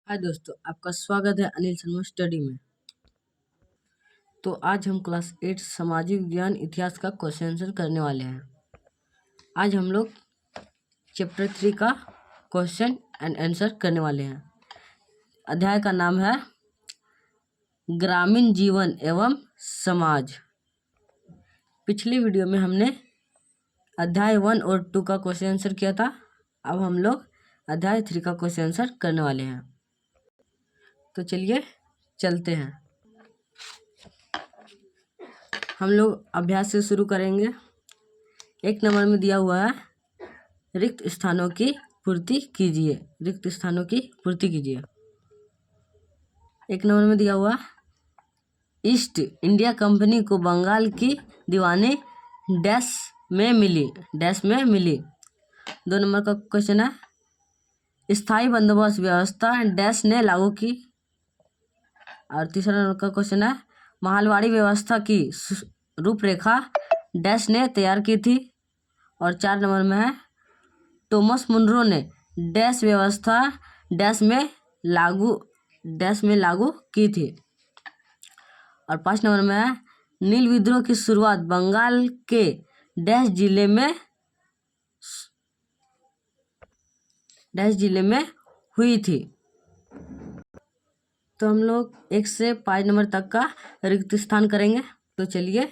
हाय दोस्तों, आपका स्वागत है अनिल शर्मा स्टडी में। तो आज हम क्लास 8 सामाजिक विज्ञान इतिहास का क्वेश्चन आंसर करने वाले हैं। आज हम लोग चैप्टर 3 का क्वेश्चन एंड आंसर करने वाले हैं। अध्याय का नाम है ग्रामीण जीवन एवं समाज। पिछली वीडियो में हमने अध्याय 1 और 2 का क्वेश्चन आंसर किया था। अब हम लोग अध्याय 3 का क्वेश्चन आंसर करने वाले हैं। तो चलिए चलते हैं। हम लोग अभ्यास से शुरू करेंगे। 1 नंबर में दिया हुआ है रिक्त स्थानों की पूर्ति कीजिए। रिक्त स्थानों की पूर्ति कीजिए। 1 नंबर में दिया हुआ ईस्ट इंडिया कंपनी को बंगाल की दीवानी डैश में मिली। 2 नंबर का क्वेश्चन है स्थायी बंदोबस्त व्यवस्था डैश ने लागू की। और 3रा नंबर का क्वेश्चन है महलवाड़ी व्यवस्था की रूपरेखा डैश ने तैयार की थी। और 4 नंबर में है थॉमस मुनरो ने डैश व्यवस्था डैश में लागू की थी। और 5 नंबर में है नील विद्रोह की शुरुआत बंगाल के डैश जिले में हुई थी। तो हम लोग 1 से 5 नंबर तक का रिक्त स्थान करेंगे। तो चलिए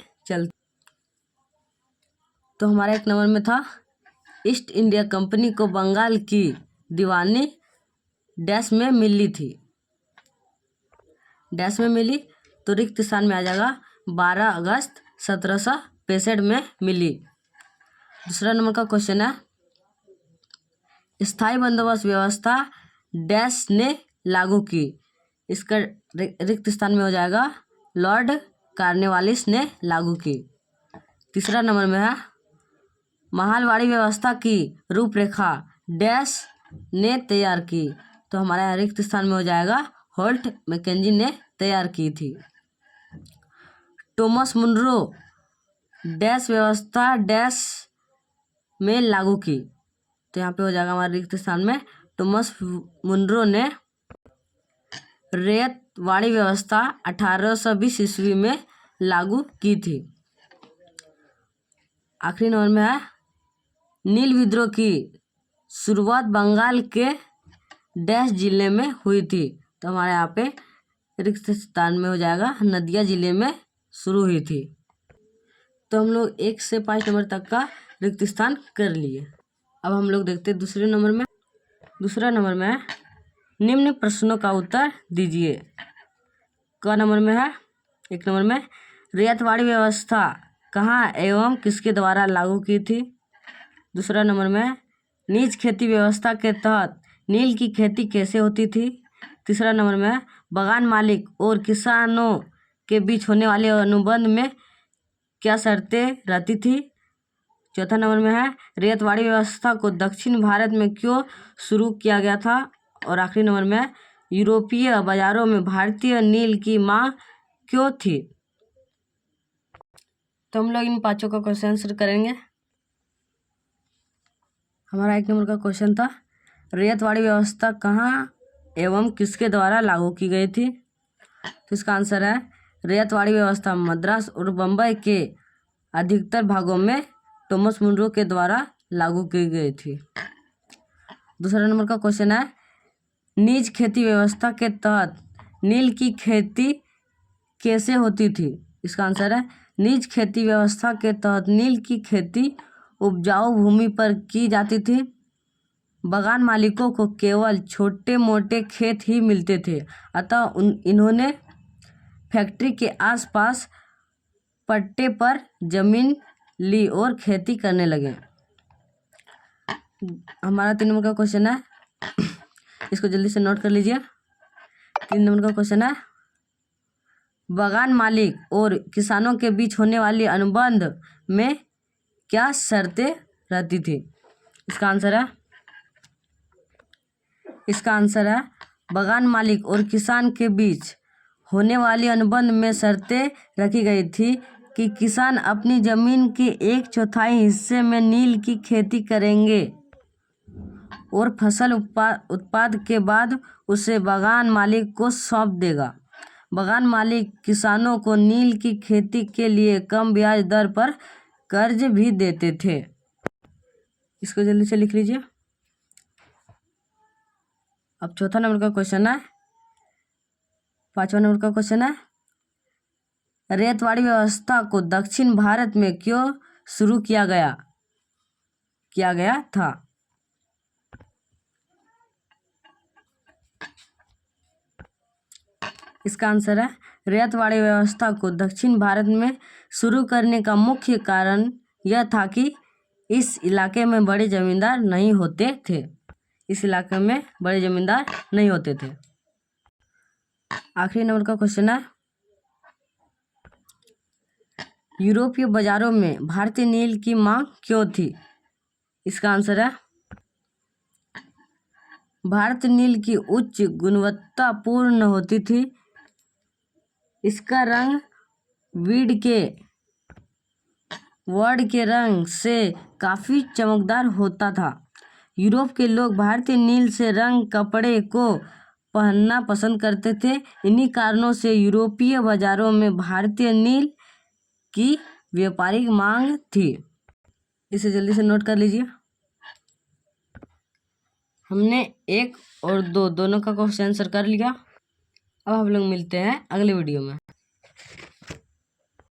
तो हमारा 1 नंबर में था ईस्ट इंडिया कंपनी को बंगाल की दीवानी डैश में मिली थी। डैश में मिली तो रिक्त स्थान में आ जाएगा 12 अगस्त 1765 में मिली। 2रा नंबर का क्वेश्चन है स्थायी बंदोबस्त व्यवस्था डैश ने लागू की। इसका रिक्त स्थान में हो जाएगा लॉर्ड कॉर्नवालिस ने लागू की। 3रा नंबर में है महलवाड़ी व्यवस्था की रूपरेखा डैश ने तैयार की। तो हमारा रिक्त स्थान में हो जाएगा होल्ट मैकेंजी ने तैयार की थी। थॉमस मुनरो डैश व्यवस्था डैश में लागू की। तो यहाँ पे हो जाएगा हमारे रिक्त स्थान में थॉमस मुनरो ने रैयतवाड़ी व्यवस्था 1820 ईस्वी में लागू की थी। आखिरी नंबर में है नील विद्रोह की शुरुआत बंगाल के डैश जिले में हुई थी। तो हमारे यहाँ पे रिक्त स्थान में हो जाएगा नदिया जिले में शुरू हुई थी। तो हम लोग 1 से 5 नंबर तक का रिक्त स्थान कर लिए। अब हम लोग देखते हैं 2रे नंबर में। 2रा नंबर में निम्न प्रश्नों का उत्तर दीजिए। क नंबर में है 1 नंबर में रैयतवाड़ी व्यवस्था कहाँ एवं किसके द्वारा लागू की थी। 2रा नंबर में नीज खेती व्यवस्था के तहत नील की खेती कैसे होती थी। 3रा नंबर में बागान मालिक और किसानों के बीच होने वाले अनुबंध में क्या शर्तें रहती थी। 4था नंबर में है रैयतवाड़ी व्यवस्था को दक्षिण भारत में क्यों शुरू किया गया था। और आखिरी नंबर में यूरोपीय बाजारों में भारतीय नील की मांग क्यों थी। तो हम लोग इन 5 का क्वेश्चन आंसर करेंगे। हमारा 1 नंबर का क्वेश्चन था रैयतवाड़ी व्यवस्था कहाँ एवं किसके द्वारा लागू की गई थी। तो इसका आंसर है रैयतवाड़ी व्यवस्था मद्रास और बम्बई के अधिकतर भागों में थॉमस मुनरो के द्वारा लागू की गई थी। 2रा नंबर का क्वेश्चन है निज खेती व्यवस्था के तहत नील की खेती कैसे होती थी। इसका आंसर है निज खेती व्यवस्था के तहत नील की खेती उपजाऊ भूमि पर की जाती थी। बागान मालिकों को केवल छोटे मोटे खेत ही मिलते थे, अतः इन्होंने फैक्ट्री के आसपास पट्टे पर जमीन ली और खेती करने लगे। हमारा 3 नंबर का क्वेश्चन है, इसको जल्दी से नोट कर लीजिए। 3 नंबर का क्वेश्चन है बागान मालिक और किसानों के बीच होने वाली अनुबंध में क्या शर्तें रहती थी। इसका आंसर है बागान मालिक और किसान के बीच होने वाली अनुबंध में शर्तें रखी गई थी कि किसान अपनी जमीन के 1/4 हिस्से में नील की खेती करेंगे और फसल उत्पाद के बाद उसे बागान मालिक को सौंप देगा। बागान मालिक किसानों को नील की खेती के लिए कम ब्याज दर पर कर्ज भी देते थे। इसको जल्दी से लिख लीजिए। अब चौथा नंबर का क्वेश्चन है, 5वां नंबर का क्वेश्चन है, रेतवाड़ी व्यवस्था को दक्षिण भारत में क्यों शुरू किया गया था? इसका आंसर है, रेतवाड़ी व्यवस्था को दक्षिण भारत में शुरू करने का मुख्य कारण यह था कि इस इलाके में बड़े जमींदार नहीं होते थे। आखिरी नंबर का क्वेश्चन है, यूरोपीय बाजारों में भारतीय नील की मांग क्यों थी? इसका आंसर है, भारतीय नील की उच्च गुणवत्ता पूर्ण होती थी। इसका रंग वुड के रंग से काफी चमकदार होता था। यूरोप के लोग भारतीय नील से रंग कपड़े को पहनना पसंद करते थे। इन्हीं कारणों से यूरोपीय बाजारों में भारतीय नील की व्यापारिक मांग थी। इसे जल्दी से नोट कर लीजिए। हमने 1 और 2 दोनों का क्वेश्चन आंसर कर लिया। अब हम लोग मिलते हैं अगले वीडियो में।